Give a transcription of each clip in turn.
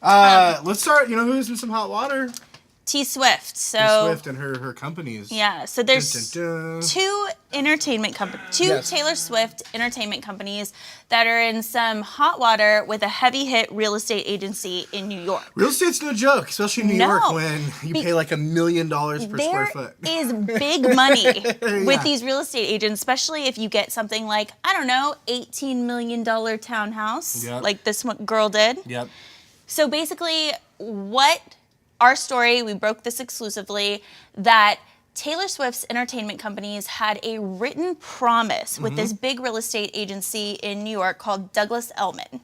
Let's start. You know who's in some hot water? T Swift. So T Swift and her companies. Yeah. So there's Dun, dun, dun. two Yes. Taylor Swift entertainment companies that are in some hot water with a heavy hit real estate agency in New York. Real estate's no joke, especially in New York when you pay like $1 million per square foot. There is big money Yeah. with these real estate agents, especially if you get something like, I don't know, $18 million townhouse, like this one girl did. Yep. So basically, our story, we broke this exclusively, that Taylor Swift's entertainment companies had a written promise with this big real estate agency in New York called Douglas Elliman.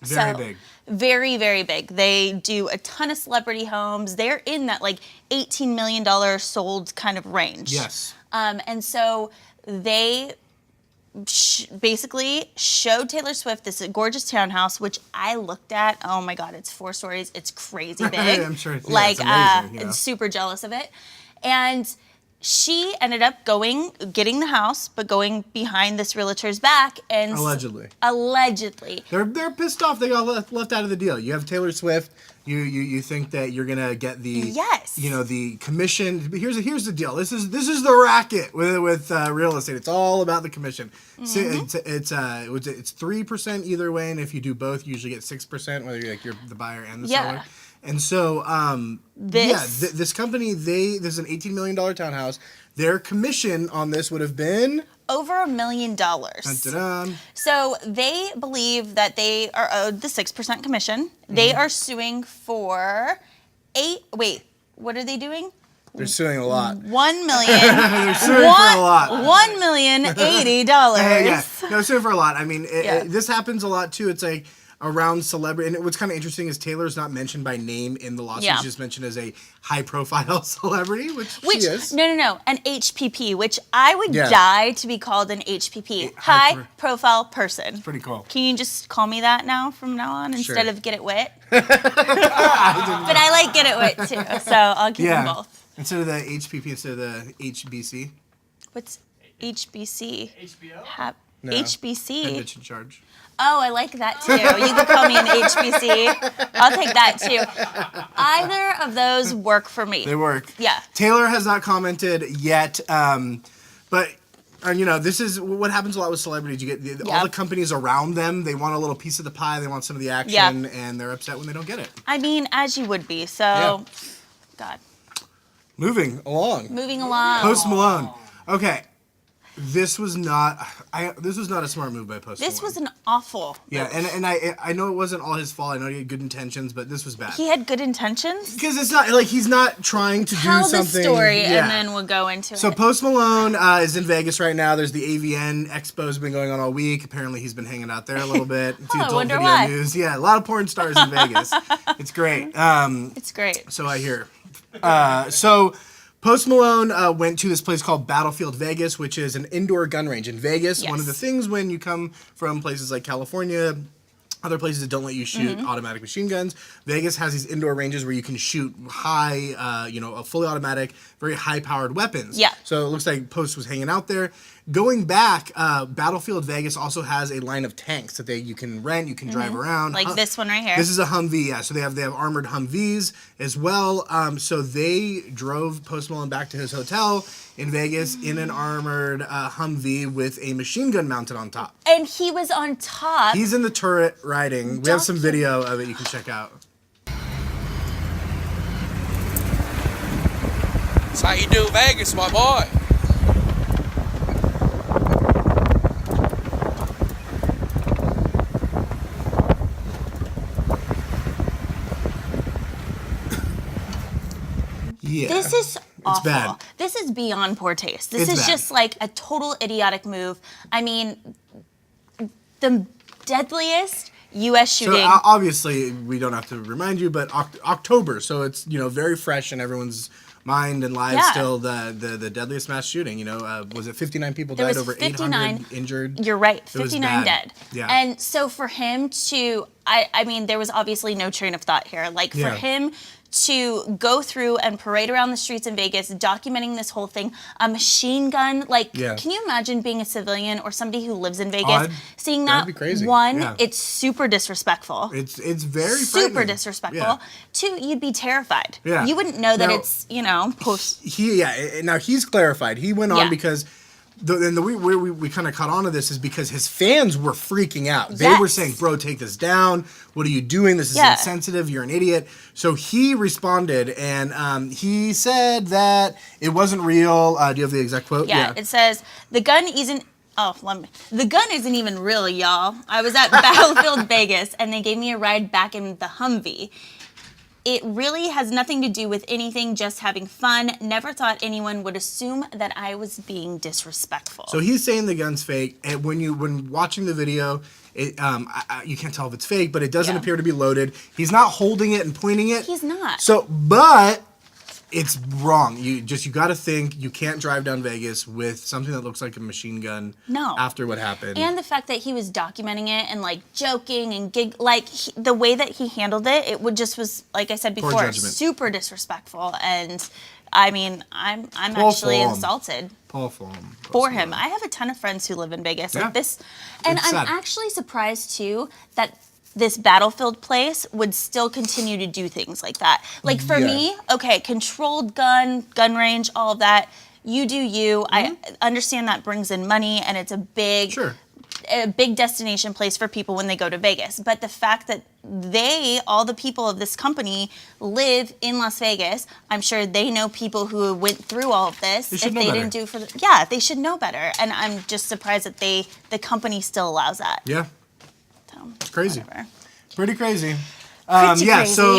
Very big. Very, very big. They do a ton of celebrity homes. They're in that like $18 million sold kind of range. Yes. And so they basically showed Taylor Swift this gorgeous townhouse, which I looked at. Oh my God, it's 4 stories. It's crazy big. I'm sure it's, like, it's amazing. I'm super jealous of it. And she ended up getting the house, but going behind this realtor's back and Allegedly. They're pissed off they got left out of the deal. You have Taylor Swift. You think that you're gonna get the the commission. But here's the deal. This is the racket with real estate. It's all about the commission. So it's 3% either way, and if you do both, you usually get 6%, whether you're the buyer and the seller. And so this company, this is an $18 million townhouse. Their commission on this would have been over $1 million. Dun, dun, dun. So they believe that they are owed the 6% commission. They are suing for what are they doing? They're suing a lot. $1 million. They're suing for a lot. $1,080,000. Yeah, they're suing for a lot. I mean, this happens a lot too. It's like around celebrity, and what's kind of interesting is Taylor's not mentioned by name in the lawsuit. She's just mentioned as a high-profile celebrity, which she is. No, an HPP, which I would die to be called an HPP, high-profile person. It's pretty cool. Can you just call me that now from now on instead of Get It Wit? But I like Get It Wit too, so I'll keep them both. Instead of the HPP, instead of the HBC. What's HBC? HBO? No. HBC. Head bitch in charge. Oh, I like that too. You can call me an HBC. I'll take that too. Either of those work for me. They work. Yeah. Taylor has not commented yet, but this is what happens a lot with celebrities. You get all the companies around them. They want a little piece of the pie. They want some of the action, and they're upset when they don't get it. I mean, as you would be. So, God. Moving along. Post Malone. Okay. This was not a smart move by Post Malone. This was an awful move. And I know it wasn't all his fault. I know he had good intentions, but this was bad. He had good intentions? Because it's not like he's not trying to do something. Tell the story and then we'll go into it. So Post Malone is in Vegas right now. There's the AVN Expo's been going on all week. Apparently he's been hanging out there a little bit. I wonder why. News. Yeah, a lot of porn stars in Vegas. It's great. It's great. So I hear. So Post Malone went to this place called Battlefield Vegas, which is an indoor gun range in Vegas. One of the things when you come from places like California, other places that don't let you shoot automatic machine guns, Vegas has these indoor ranges where you can shoot high, a fully automatic, very high-powered weapons. Yeah. So it looks like Post was hanging out there. Going back, Battlefield Vegas also has a line of tanks that you can rent, you can drive around. Like this one right here. This is a Humvee, yeah. So they have armored Humvees as well. So they drove Post Malone back to his hotel in Vegas in an armored Humvee with a machine gun mounted on top. And he was on top. He's in the turret riding. We have some video of it you can check out. That's how you do Vegas, my boy. Yeah. This is awful. It's bad. This is beyond poor taste. This is just like a total idiotic move. I mean, the deadliest U.S. shooting. So obviously, we don't have to remind you, but October, so it's very fresh in everyone's mind and lives still the deadliest mass shooting. You know, was it 59 people died, over 800 injured? You're right, 59 dead. Yeah. And so for him to, I mean, there was obviously no train of thought here. Like for him to go through and parade around the streets in Vegas, documenting this whole thing, a machine gun. Like, can you imagine being a civilian or somebody who lives in Vegas, seeing that? That'd be crazy. One, it's super disrespectful. It's very super disrespectful. Yeah. Two, you'd be terrified. Yeah. You wouldn't know that it's, you know, post. Now he's clarified. He went on because. We kind of caught on to this is because his fans were freaking out. They were saying, bro, take this down. What are you doing? This is insensitive. You're an idiot. So he responded, and he said that it wasn't real. Do you have the exact quote? Yeah. It says, the gun isn't even real, y'all. I was at Battlefield Vegas, and they gave me a ride back in the Humvee. It really has nothing to do with anything, just having fun. Never thought anyone would assume that I was being disrespectful. So he's saying the gun's fake, and when watching the video, you can't tell if it's fake, but it doesn't appear to be loaded. He's not holding it and pointing it. He's not. So, but it's wrong. You got to think you can't drive down Vegas with something that looks like a machine gun. No. After what happened. And the fact that he was documenting it and like joking and the way that he handled it, was like I said before, super disrespectful. And I mean, I'm actually insulted. For him. I have a ton of friends who live in Vegas like this, and I'm actually surprised too that this Battlefield place would still continue to do things like that. Like for me, okay, controlled gun range, all of that. You do you. I understand that brings in money, and it's a big destination place for people when they go to Vegas. But the fact that all the people of this company live in Las Vegas, I'm sure they know people who went through all of this. They should know better. They should know better. And I'm just surprised that the company still allows that. Yeah. It's crazy. Whatever. Pretty crazy. Crazy. So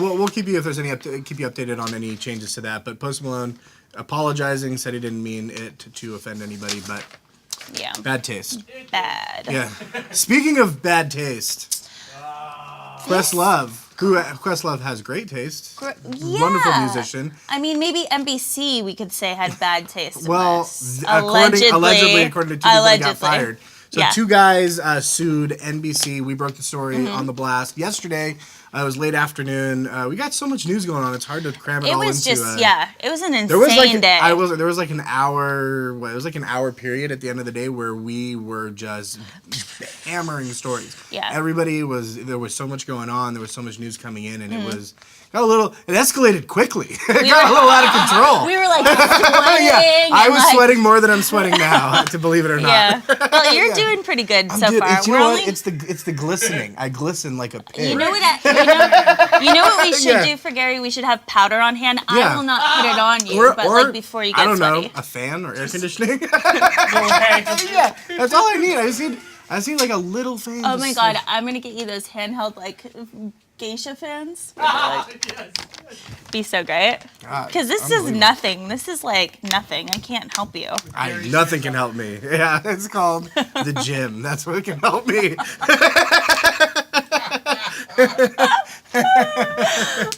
we'll keep you if there's any keep you updated on any changes to that. But Post Malone apologizing, said he didn't mean it to offend anybody, but bad taste. Bad. Yeah. Speaking of bad taste, Questlove has great taste. Wonderful musician. I mean, maybe NBC we could say had bad taste. Well, allegedly, according to two people, they got fired. So two guys sued NBC. We broke the story on the blast yesterday. It was late afternoon. We got so much news going on. It's hard to cram it all into. It was an insane day. There was like an hour. It was like an hour period at the end of the day where we were just hammering stories. Yeah. There was so much going on. There was so much news coming in, and it escalated quickly. It got a little out of control. We were like sweating. I was sweating more than I'm sweating now, to believe it or not. Yeah. Well, you're doing pretty good so far. You know what? It's the glistening. I glisten like a pig. You know what we should do for Gary? We should have powder on hand. I will not put it on you, but like before you get sweaty. I don't know, a fan or air conditioning. Yeah, that's all I need. I just need like a little fan. Oh my God, I'm gonna get you those handheld like geisha fans. Be so great. Because this is nothing. This is like nothing. I can't help you. Nothing can help me. Yeah, it's called the gym. That's what can help me.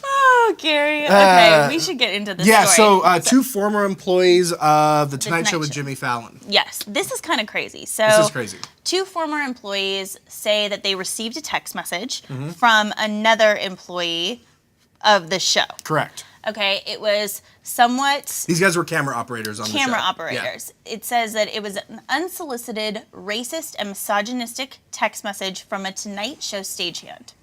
Oh, Gary. Okay, we should get into this story. So two former employees of The Tonight Show with Jimmy Fallon. Yes, this is kind of crazy. So this is crazy. Two former employees say that they received a text message from another employee of the show. Correct. Okay, it was somewhat... These guys were camera operators on the show. Camera operators. Yeah. It says that it was an unsolicited, racist, and misogynistic text message from a Tonight Show stagehand.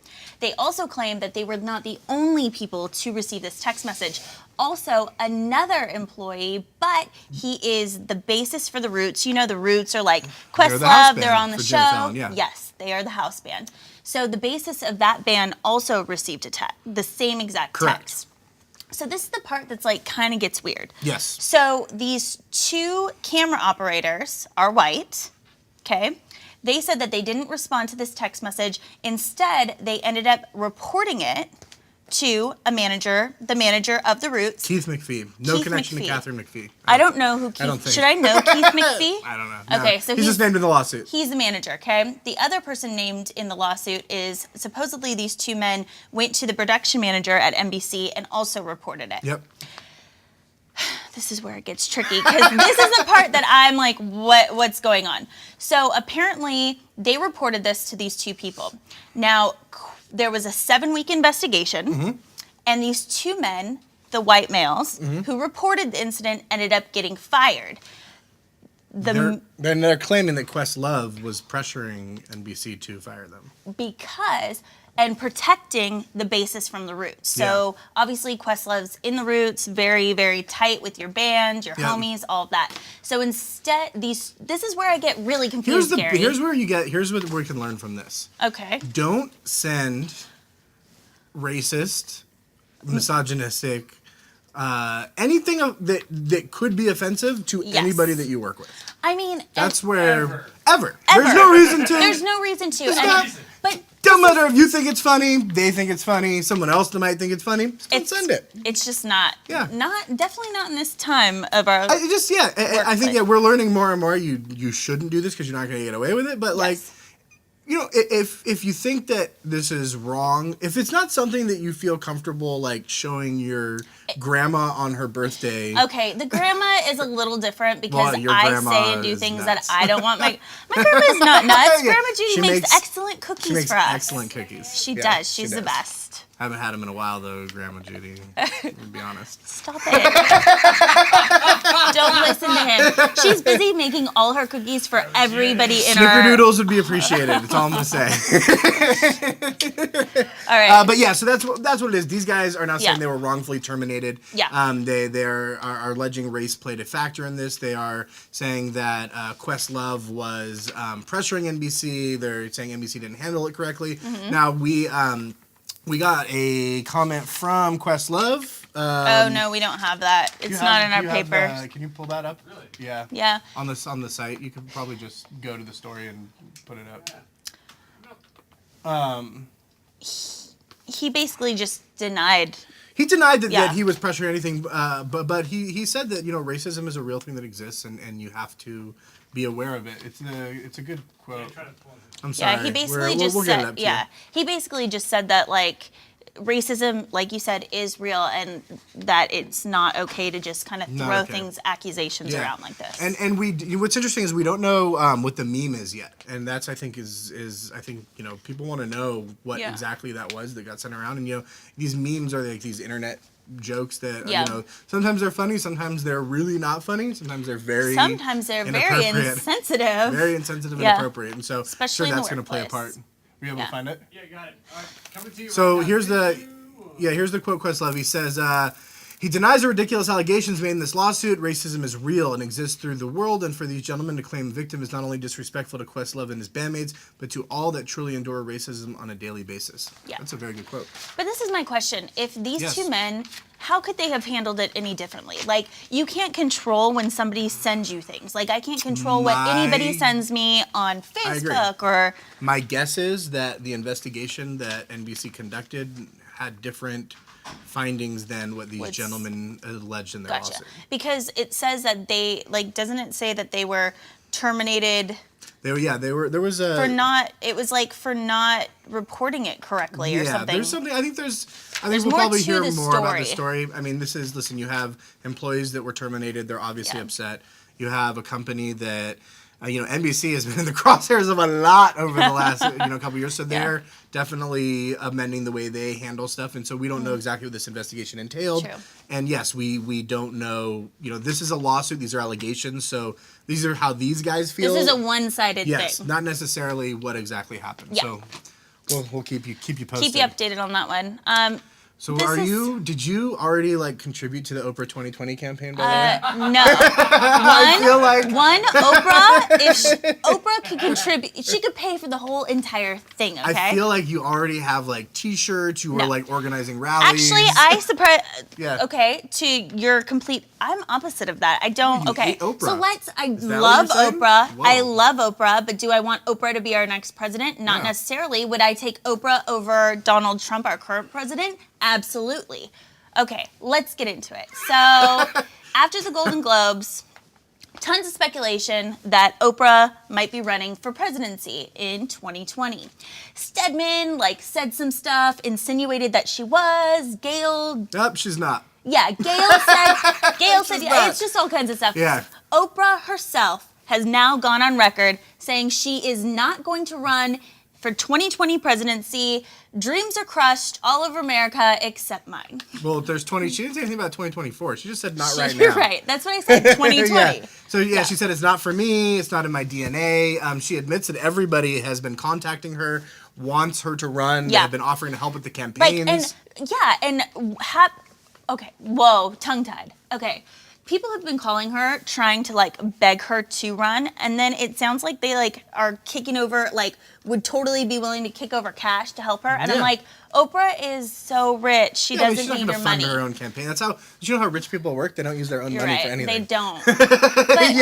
They also claim that they were not the only people to receive this text message. Also, another employee, but he is the bassist for the Roots. You know, the Roots are like Questlove, they're on the show. Fallon, Yes, they are the house band. So the bassist of that band also received the same exact text. So this is the part that's like kind of gets weird. Yes. So these two camera operators are white, okay? They said that they didn't respond to this text message. Instead, they ended up reporting it to the manager of the Roots. Keith McPhee. No connection to Catherine McPhee. I don't know who Keith... Should I know Keith McPhee? I don't know. Okay, so he's just named in the lawsuit. He's the manager, okay? The other person named in the lawsuit is supposedly these two men went to the production manager at NBC and also reported it. Yep. this is where it gets tricky because this is the part that I'm like, what's going on? So apparently they reported this to these two people. Now, there was a 7-week investigation, and these two men, the white males, who reported the incident ended up getting fired. They're claiming that Questlove was pressuring NBC to fire them. And protecting the basis from the roots. So obviously Questlove's in the roots, very, very tight with your band, your homies, all of that. So instead, this is where I get really confused, Gary. Here's what we can learn from this. Okay. Don't send racist, misogynistic, anything that could be offensive to anybody that you work with. I mean, that's where ever. There's no reason to. There's no reason to. But don't matter if you think it's funny, they think it's funny, someone else might think it's funny. Just send it. It's just not. Yeah. Definitely not in this time of our. I think we're learning more and more. You shouldn't do this because you're not going to get away with it. But like, if you think that this is wrong, if it's not something that you feel comfortable like showing your grandma on her birthday. Okay, the grandma is a little different because I say and do things that I don't want my grandma's not nuts. Grandma Judy makes excellent cookies for us. Excellent cookies. She does. She's the best. I haven't had them in a while though, Grandma Judy. To be honest. Stop it. Don't listen to him. She's busy making all her cookies for everybody in our... Snickerdoodles would be appreciated. That's all I'm going to say. All right. But yeah, so that's what it is. These guys are now saying they were wrongfully terminated. Yeah. They are alleging race played a factor in this. They are saying that Questlove was pressuring NBC. They're saying NBC didn't handle it correctly. Now, we got a comment from Questlove. Oh no, we don't have that. It's not in our paper. Can you pull that up? Really? Yeah. Yeah. On the site, you could probably just go to the story and put it up. He basically just denied. He denied that he was pressuring anything, but he said that racism is a real thing that exists and you have to be aware of it. It's a good quote. I'm sorry. Yeah, he basically just said. Yeah, he basically just said that like racism, like you said, is real and that it's not okay to just kind of throw accusations around like this. And what's interesting is we don't know what the meme is yet, and that's I think is people want to know what exactly that was that got sent around, and these memes are like these internet jokes that sometimes they're funny, sometimes they're really not funny, sometimes they're very insensitive, very insensitive and inappropriate, and so especially that's going to play a part. Were you able to find it? Yeah, got it. All right, coming to you. So here's the quote Questlove. He says, he denies the ridiculous allegations made in this lawsuit. Racism is real and exists through the world, and for these gentlemen to claim victim is not only disrespectful to Questlove and his bandmates, but to all that truly endure racism on a daily basis. Yeah. That's a very good quote. But this is my question. If these two men, how could they have handled it any differently? Like, you can't control when somebody sends you things. Like, I can't control what anybody sends me on Facebook or... My guess is that the investigation that NBC conducted had different findings than what these gentlemen alleged in their lawsuit. Because it says that they, doesn't it say that they were terminated... There was a... For not reporting it correctly or something. There's something, I think we'll probably hear more about the story. I mean, listen, you have employees that were terminated. They're obviously upset. You have a company that, NBC has been in the crosshairs of a lot over the last, couple years. So they're definitely amending the way they handle stuff. And so we don't know exactly what this investigation entailed. True. And yes, we don't know, this is a lawsuit. These are allegations. So these are how these guys feel. This is a one-sided thing. Yes, not necessarily what exactly happened. Yeah. So we'll keep you posted. Keep you updated on that one. So did you already contribute to the Oprah 2020 campaign, by the way? No. I feel like Oprah, if Oprah could contribute, she could pay for the whole entire thing, okay? I feel like you already have t-shirts, you were organizing rallies. Actually, okay, to your complete, I'm opposite of that. I don't, You hate Oprah. So I love Oprah. Whoa. I love Oprah, but do I want Oprah to be our next president? Not necessarily. Would I take Oprah over Donald Trump, our current president? Absolutely. Okay, let's get into it. So, after the Golden Globes, tons of speculation that Oprah might be running for presidency in 2020. Stedman, said some stuff, insinuated that she was. Gayle... Nope, she's not. Yeah, Gail said, yeah, it's just all kinds of stuff. Yeah. Oprah herself has now gone on record saying she is not going to run for 2020 presidency. Dreams are crushed all over America except mine. Well, there's 20. She didn't say anything about 2024. She just said not right now. You're right. That's what I said, 2020. Yeah. So, she said it's not for me. It's not in my DNA. She admits that everybody has been contacting her, wants her to run. They have been offering to help with the campaigns. Okay, whoa, tongue-tied. Okay, people have been calling her, trying to, like, beg her to run, and then it sounds like they, like, are kicking over, like, would totally be willing to kick over cash to help her, and I'm like, Oprah is so rich, she doesn't need your money. Fund her own campaign. That's how, you know how rich people work? They don't use their own money for anything. They don't. But,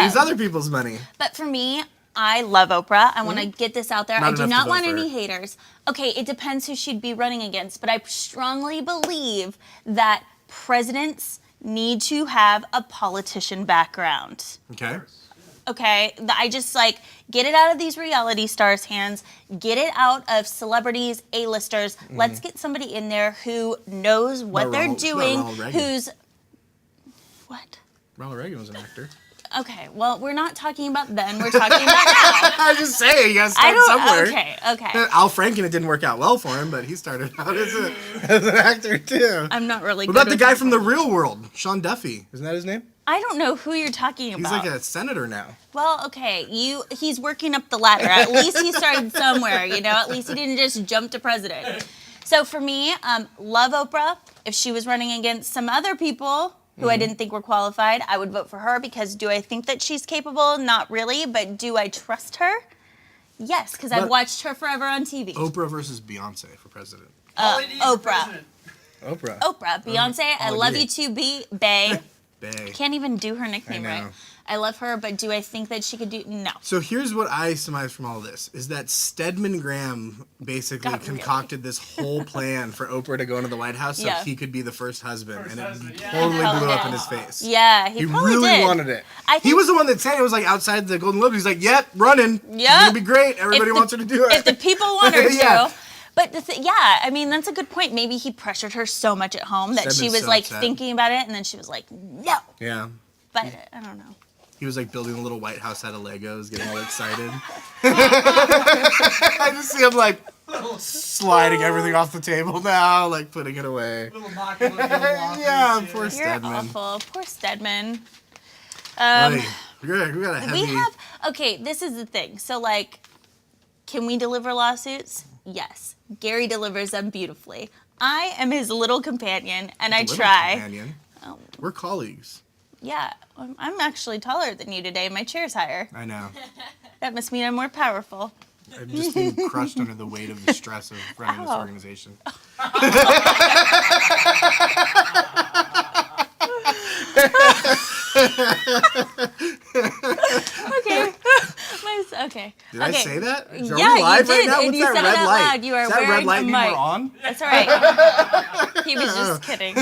use other people's money. But for me, I love Oprah. I want to get this out there. I do not want any haters. Okay, it depends who she'd be running against, but I strongly believe that presidents need to have a politician background. Okay. Okay, I just get it out of these reality stars' hands, get it out of celebrities, A-listers. Let's get somebody in there who knows what they're doing, who's... What? Ronald Reagan was an actor. Okay, well, we're not talking about then. We're talking about now. I'm just saying, you gotta start somewhere. Okay. Al Franken, it didn't work out well for him, but he started out as an actor, too. I'm not really What about the guy from The Real World? Sean Duffy. Isn't that his name? I don't know who you're talking about. He's like a senator now. Well, okay, he's working up the ladder. At least he started somewhere, At least he didn't just jump to president. So for me, love Oprah. If she was running against some other people who I didn't think were qualified, I would vote for her because do I think that she's capable? Not really, but do I trust her? Yes, because I've watched her forever on TV. Oprah versus Beyonce for president. Oprah. Oprah. Beyonce, I love you too, Bae. Bae. Can't even do her nickname right. I love her, but do I think that she could do... No. So here's what I surmise from all this, is that Stedman Graham basically concocted this whole plan for Oprah to go into the White House so he could be the first husband, and it totally blew up in his face. Yeah, he probably really did. wanted it. He was the one that said it was like outside the Golden Globes. He's like, yep, running. Yep. It's going to be great. Everybody wants her to do it. If the people want her to. But I mean, that's a good point. Maybe he pressured her so much at home that she was like thinking about it, and then she was like, no. Yeah. But I don't know. He was like building a little White House out of Legos, getting all excited. I just see him like sliding everything off the table now, like putting it away. Yeah, poor Stedman. You're awful. Poor Stedman. We got a heavy... Okay, this is the thing. So can we deliver lawsuits? Yes. Gary delivers them beautifully. I am his little companion, and I try. Companion. We're colleagues. Yeah, I'm actually taller than you today. My chair's higher. I know. That must mean I'm more powerful. I'm just being crushed under the weight of the stress of running this organization. Okay. Did I say that? Are we you live did, right now? and What's you that said red it out light? loud. You are Is that wearing red light a mean mic. we're on? That's all right. He was just kidding.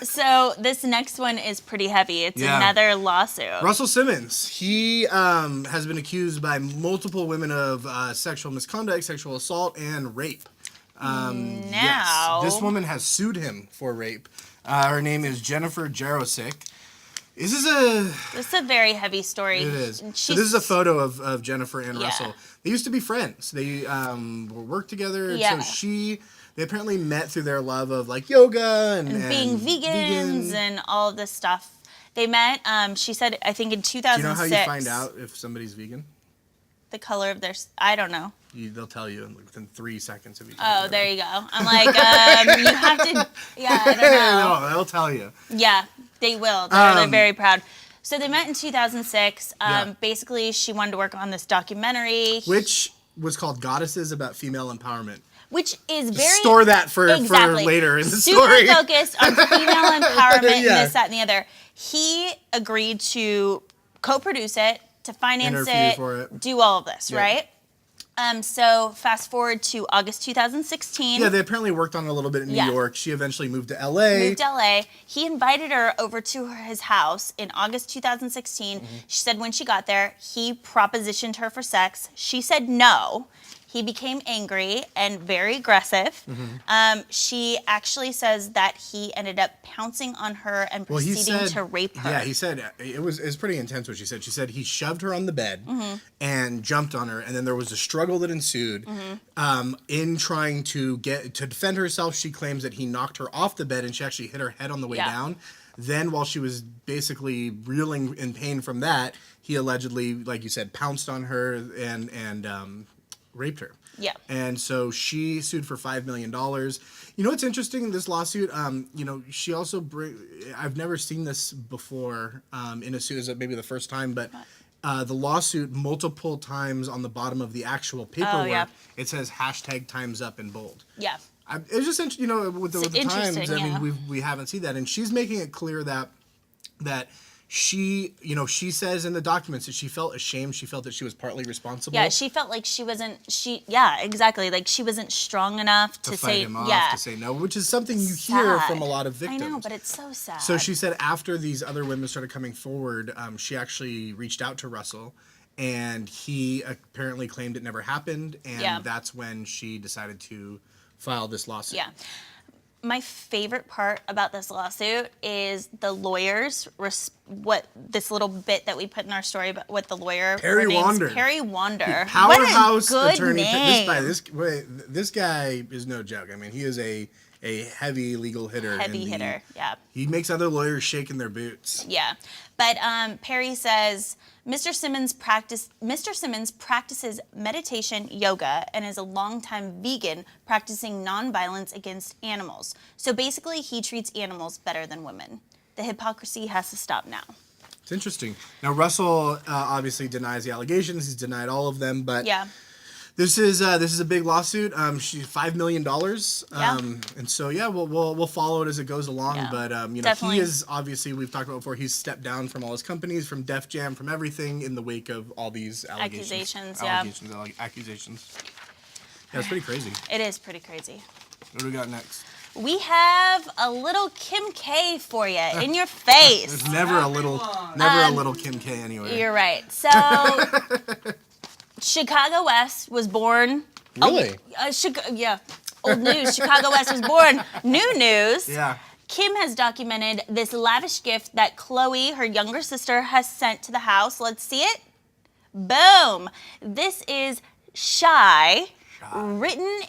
So this next one is pretty heavy. It's another lawsuit. Russell Simmons. He has been accused by multiple women of sexual misconduct, sexual assault, and rape. Now, this woman has sued him for rape. Her name is Jennifer Jarosik. This is a very heavy story. It is. So this is a photo of Jennifer and Russell. They used to be friends. They worked together. Yeah. So they apparently met through their love of yoga and being vegans and all of this stuff. They met, she said, I think in 2006. Do you know how you find out if somebody's vegan? The color of their, I don't know. They'll tell you within 3 seconds of each other. Oh, there you go. I'm like, you have to, I don't know. No, they'll tell you. Yeah, they will. They're very proud. So they met in 2006. Basically, she wanted to work on this documentary. Which was called Goddesses, about female empowerment. Which is very... Store that for later in the story. Super focused on female empowerment, this, that, and the other. He agreed to co-produce it, to finance it, do all of this, right? So fast forward to August 2016. Yeah, they apparently worked on it a little bit in New York. She eventually moved to LA. He invited her over to his house in August 2016. She said when she got there, he propositioned her for sex. She said no. he became angry and very aggressive. She actually says that he ended up pouncing on her and proceeding to rape her. Yeah, he said it was pretty intense what she said. She said he shoved her on the bed and jumped on her, and then there was a struggle that ensued. In trying to defend herself, she claims that he knocked her off the bed and she actually hit her head on the way down. Then, while she was basically reeling in pain from that, he allegedly, like you said, pounced on her and raped her. Yeah. And so she sued for $5 million. You know what's interesting? This lawsuit, she also I've never seen this before in a suit. Is it maybe the first time? But the lawsuit, multiple times on the bottom of the actual paperwork, it says #time's up in bold. Yeah. It's just interesting, with the times. I mean, we haven't seen that, and she's making it clear that she, she says in the documents that she felt ashamed. She felt that she was partly responsible. Yeah, she felt like she wasn't. Exactly. Like she wasn't strong enough to fight say him off, to say no, which is something you hear from a lot of victims. I know, but it's so sad. So she said after these other women started coming forward, she actually reached out to Russell. And he apparently claimed it never happened, and that's when she decided to file this lawsuit. Yeah. My favorite part about this lawsuit is the lawyers, what this little bit that we put in our story, but what the lawyer... Perry Wander. Perry Wander. Powerhouse what a good attorney. name. This guy is no joke. I mean, he is a heavy legal hitter. Heavy hitter, yeah. He makes other lawyers shake in their boots. Yeah. But Perry says... Mr. Simmons practices meditation, yoga, and is a longtime vegan practicing nonviolence against animals. So basically, he treats animals better than women. The hypocrisy has to stop now. It's interesting. Now, Russell obviously denies the allegations. He's denied all of them, but this is a big lawsuit. She's $5 million. And so we'll follow it as it goes along. Yeah. But he is obviously, we've talked about before, he's stepped down from all his companies, from Def Jam, from everything in the wake of all these accusations. Accusations. Yeah, it's pretty crazy. It is pretty crazy. What do we got next? We have a little Kim K for you in your face. There's never a little Kim K anyway. You're right. So. Chicago West was born. Really? Old news. Chicago West was born. New news. Yeah. Kim has documented this lavish gift that Chloe, her younger sister, has sent to the house. Let's see it. Boom. This is Shy. Written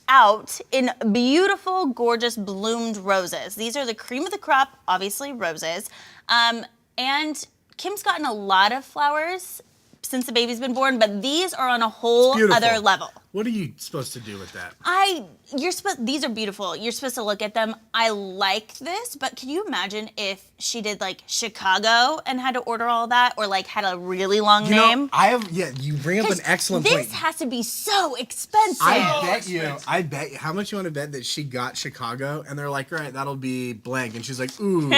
out in beautiful, gorgeous bloomed roses. These are the cream of the crop, obviously roses. And Kim's gotten a lot of flowers since the baby's been born, but these are on a whole other level. What are you supposed to do with that? These are beautiful. You're supposed to look at them. I like this, but can you imagine if she did like Chicago and had to order all that, or like had a really long name? You bring up an excellent point. This has to be so expensive. I bet you, how much you want to bet that she got Chicago and they're like, all right, that'll be blank. And she's like, ooh,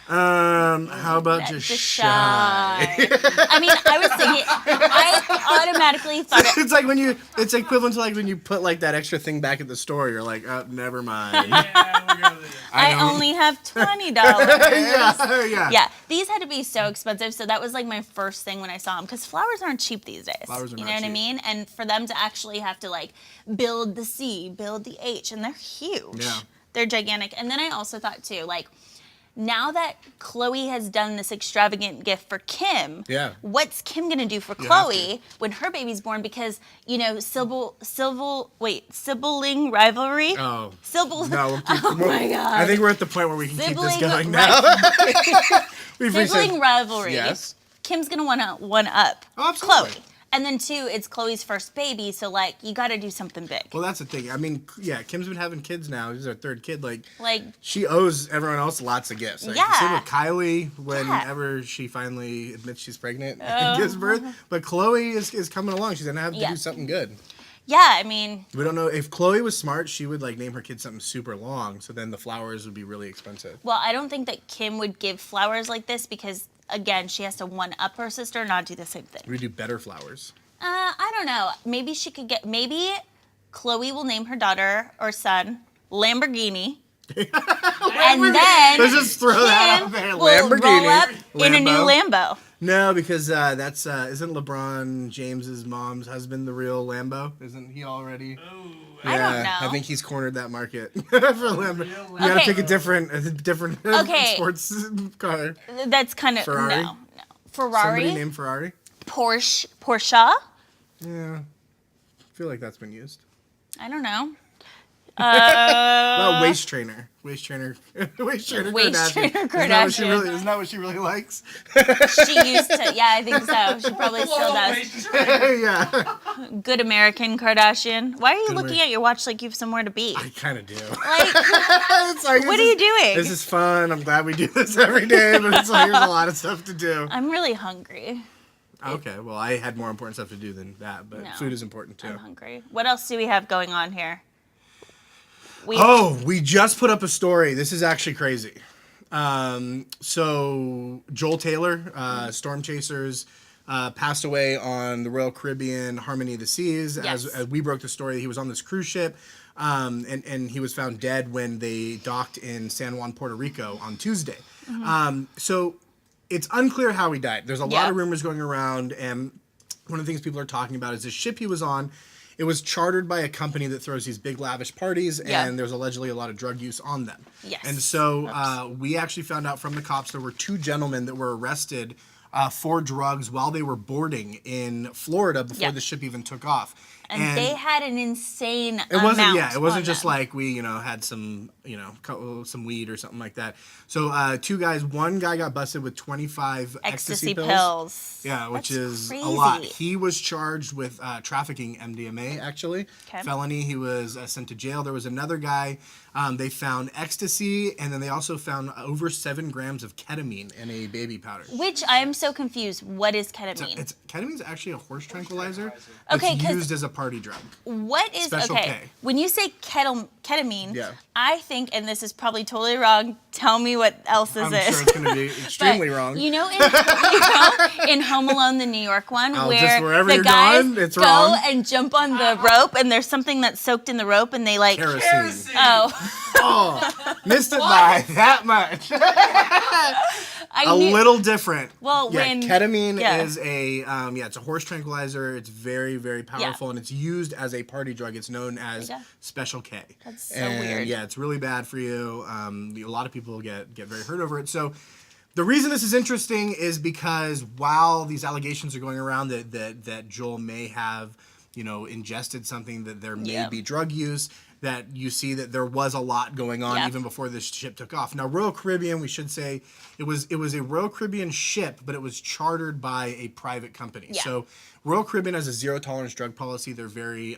how about just Shy? I mean, I was thinking, I automatically thought it's equivalent to like when you put like that extra thing back at the store. You're like, oh, never mind. I only have $20. Yeah. These had to be so expensive. So that was like my first thing when I saw them, because flowers aren't cheap these days. You know what I mean? And for them to actually have to like build the C, build the H, and they're huge. Yeah. They're gigantic. And then I also thought too, like, now that Chloe has done this extravagant gift for Kim, what's Kim gonna do for Chloe when her baby's born? Because sibling rivalry. Oh, my God! I think we're at the point where we can keep this going now. Sibling rivalry. Yes. Kim's gonna want to one up Chloe. And then two, it's Chloe's first baby, so like you got to do something big. Well, that's the thing. I mean, Kim's been having kids now. This is her third kid. Like she owes everyone else lots of gifts. Like, same with Kylie whenever she finally admits she's pregnant and gives birth. But Chloe is coming along. She's gonna have to do something good. Yeah, I mean, we don't know if Chloe was smart. She would like name her kid something super long. So then the flowers would be really expensive. Well, I don't think that Kim would give flowers like this because, again, she has to one-up her sister, not do the same thing. We do better flowers. I don't know. Maybe she could maybe Chloe will name her daughter or son Lamborghini. And then let's just throw that out there. Lamborghini. Roll up in a new Lambo. No, because that's isn't LeBron James's mom's husband the real Lambo? Isn't he already? Oh, Yeah, I don't know. I think he's cornered that market for Lambo. You gotta Okay. pick a different Okay. sports car. That's kind of Ferrari? no. Ferrari, Somebody named Ferrari. Porsche. Yeah, I feel like that's been used. I don't know. Well, waist trainer Kardashian. Kardashian. Isn't that what she really likes? She used to. Yeah, I think so. She probably still does. Yeah. Good American Kardashian. Why are you Good looking at your watch like you have somewhere to be? I kind of do. Like, It's like, what are you doing? This is fun. I'm glad we do this every day, but it's like there's a lot of stuff to do. I'm really hungry. Okay, well, I had more important stuff to do than that, but No, food is important too. I'm hungry. What else do we have going on here? We just put up a story. This is actually crazy. So Joel Taylor, Storm Chasers, passed away on the Royal Caribbean Harmony of the Seas. Yes. As we broke the story, he was on this cruise ship, and he was found dead when they docked in San Juan, Puerto Rico on Tuesday. So it's unclear how he died. There's a lot of rumors going around, and one of the things people are talking about is the ship he was on. It was chartered by a company that throws these big lavish parties, and there's allegedly a lot of drug use on them. Yes. And so we actually found out from the cops there were 2 gentlemen that were arrested for drugs while they were boarding in Florida before the ship even took off. And they had an insane It wasn't, amount yeah, it wasn't on just them. like we, had some, some weed or something like that. So 2 guys, one guy got busted with 25 ecstasy pills. Yeah, which is crazy. a lot. He was charged with trafficking MDMA, actually. Okay. Felony. He was sent to jail. There was another guy. They found ecstasy, and then they also found over 7 grams of ketamine in a baby powder. Which I am so confused. What is ketamine? Ketamine's actually a horse tranquilizer. Okay, It's 'cause- used as a party drug. What is Special okay? K. When you say ketamine, Yeah. I think, and this is probably totally wrong. Tell me what else is I'm it? sure it's going to be extremely wrong. You know, in Home Alone, the New York one, Just where wherever the you're guys going, it's go wrong. and jump on the rope, and there's something that's soaked in the rope, and they like. Kerosene. Oh, Oh, missed it by that much. I A knew. little different. Well, yeah, when- ketamine yeah. is a it's a horse tranquilizer. It's very, very powerful, and it's used as a party drug. It's known as Yeah. Special K. That's so and, weird. Yeah, it's really bad for you. A lot of people get very hurt over it. So. The reason this is interesting is because while these allegations are going around that Joel may have, ingested something, that there may be drug use, that you see that there was a lot going on even before this ship took off. Now, Royal Caribbean, we should say, it was a Royal Caribbean ship, but it was chartered by a private company. Yeah. So Royal Caribbean has a zero tolerance drug policy. They're very,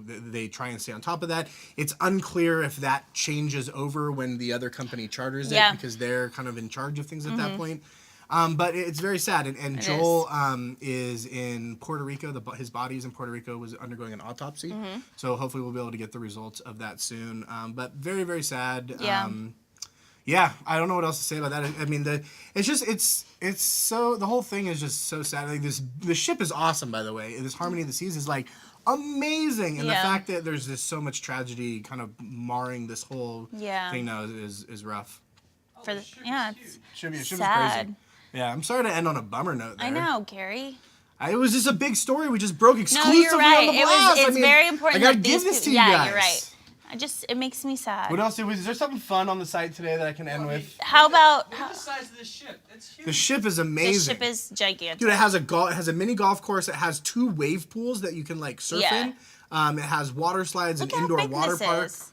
they try and stay on top of that. It's unclear if that changes over when the other company charters it because they're kind of in charge of things at that point. But it's very sad. And Joel is in Puerto Rico. His body is in Puerto Rico, was undergoing an autopsy. So hopefully we'll be able to get the results of that soon. But very, very sad. Yeah. I don't know what else to say about that. I mean, it's so, the whole thing is just so sad. Like the ship is awesome, by the way. This Harmony of the Seas is like amazing. And the fact that there's just so much tragedy kind of marring this whole thing now is rough. It's Should be sad. crazy. Yeah, I'm sorry to end on a bummer note there. I know, Gary. It was just a big story we just broke exclusively No, you're right. on the blast. It's very important. I gotta that give these this to people, you guys. you're right. It makes me sad. What else? Is there something fun on the site today that I can end with? How about Look at the size of this ship. It's huge. The ship is the amazing. ship is gigantic. Dude, it has a mini golf course. It has 2 wave pools that you can like surf in. It has water slides, Look an how indoor big water this park. is.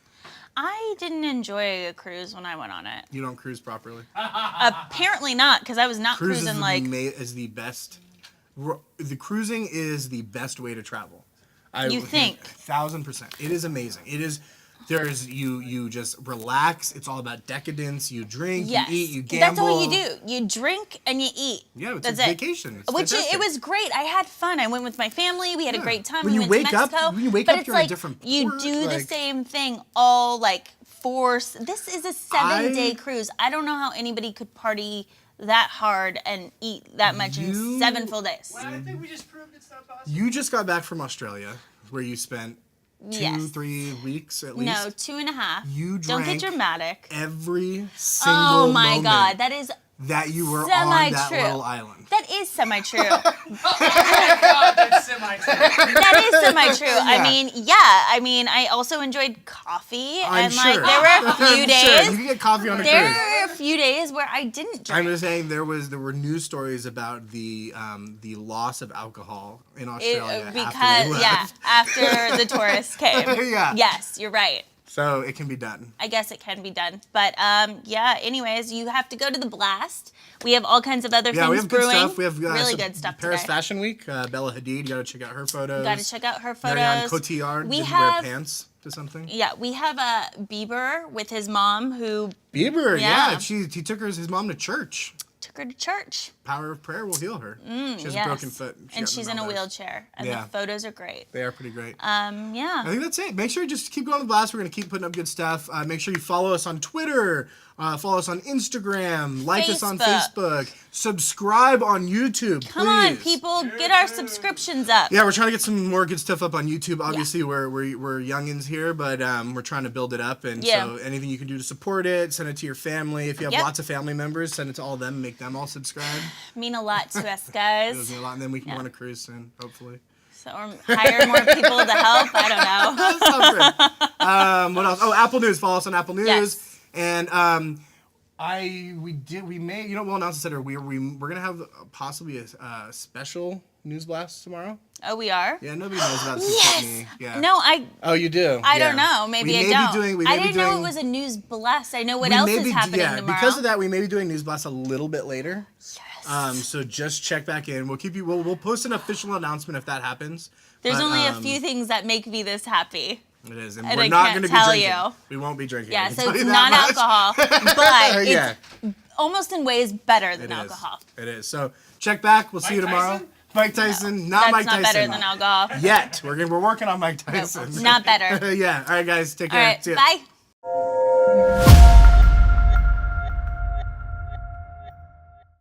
I didn't enjoy a cruise when I went on it. You don't cruise properly. Apparently not, because I was not Cruise cruising like. is the best. The cruising is the best way to travel. You think? 1000%. It is amazing. It is. There's you just relax. It's all about decadence. You drink, Yes. you eat, you gamble. That's all you do. You drink and you eat. Yeah, it's That's a it. vacation. It's Which fantastic. it was great. I had fun. I went with my family. We had a great time. When we you went to wake up- Mexico. when you wake but up, it's you're in a like different you port, do the like- same thing all like this is a 7-day cruise. I don't know how anybody could party that hard and eat that much in 7 full days. Well, I think we just proved it's not possible. You just got back from Australia, where you spent 2-3 weeks at least. No, 2.5. You Don't get drank dramatic. every single Oh my moment. God, that is that you were on that Semi-true. little island. That is semi-true. Oh my God, that's semi-true. That is semi-true. I mean, I also enjoyed coffee, I'm and like sure. there were a few I'm days. sure. You can get coffee on a There cruise. were a few days where I didn't drink. I'm just saying there were news stories about the loss of alcohol in Australia after the tourists came. Yeah. Yes, you're right. So it can be done. I guess it can be done. But anyways, you have to go to the Blast. We have all kinds of other Yeah, things we have brewing. good stuff. We have really good stuff Paris today. Fashion Week. Bella Hadid, you gotta check out her photos. Got to check out her photos. Marianne Cotillard didn't wear pants to something. Yeah, we have Bieber with his mom who Bieber, Yeah. he took his mom to church. took her to church. Power of prayer will heal her. She has a broken foot. And she's in a wheelchair. And the photos are great. They are pretty great. Yeah. I think that's it. Make sure you just keep going to the Blast. We're going to keep putting up good stuff. Make sure you follow us on Twitter. Follow us on Instagram. Like us on Facebook. Subscribe on YouTube, please. Come on, people. Get our subscriptions up. Yeah, we're trying to get some more good stuff up on YouTube. Obviously, we're youngins here, but we're trying to build it up. And so anything you can do to support it, send it to your family. If you have lots of family members, send it to all of them. Make them all subscribe. Mean a lot to us, It guys. does mean a lot. And then we can go on a cruise soon, hopefully. So, or hire more people to help. I don't know. What else? Oh, Apple News. Follow us on Apple News. Yes. And we may, we'll announce this later. We're gonna have possibly a special News Blast tomorrow. Oh, we are? Yeah, nobody knows about this except me. Yeah. No, Oh, you do? I don't know. Maybe I don't. I didn't know it doing- was a News Blast. I know what else is happening tomorrow. Because of that, we may be doing News Blast a little bit later. Yes. So just check back in. We'll post an official announcement if that happens. There's But, only a few things that make me this happy. It is, and And we're I not can't going to be tell drinking. you. We won't be drinking. I Yeah, can so tell it's you not that much. alcohol, but Yeah. it's almost in ways better than It is. alcohol. It is. So check back. We'll see you tomorrow. Tyson? Mike Tyson, not That's Mike not Tyson. better than alcohol. Yet. We're working on Mike Tyson. Not better. Yeah. All right, guys. Take All care. right, See ya. bye.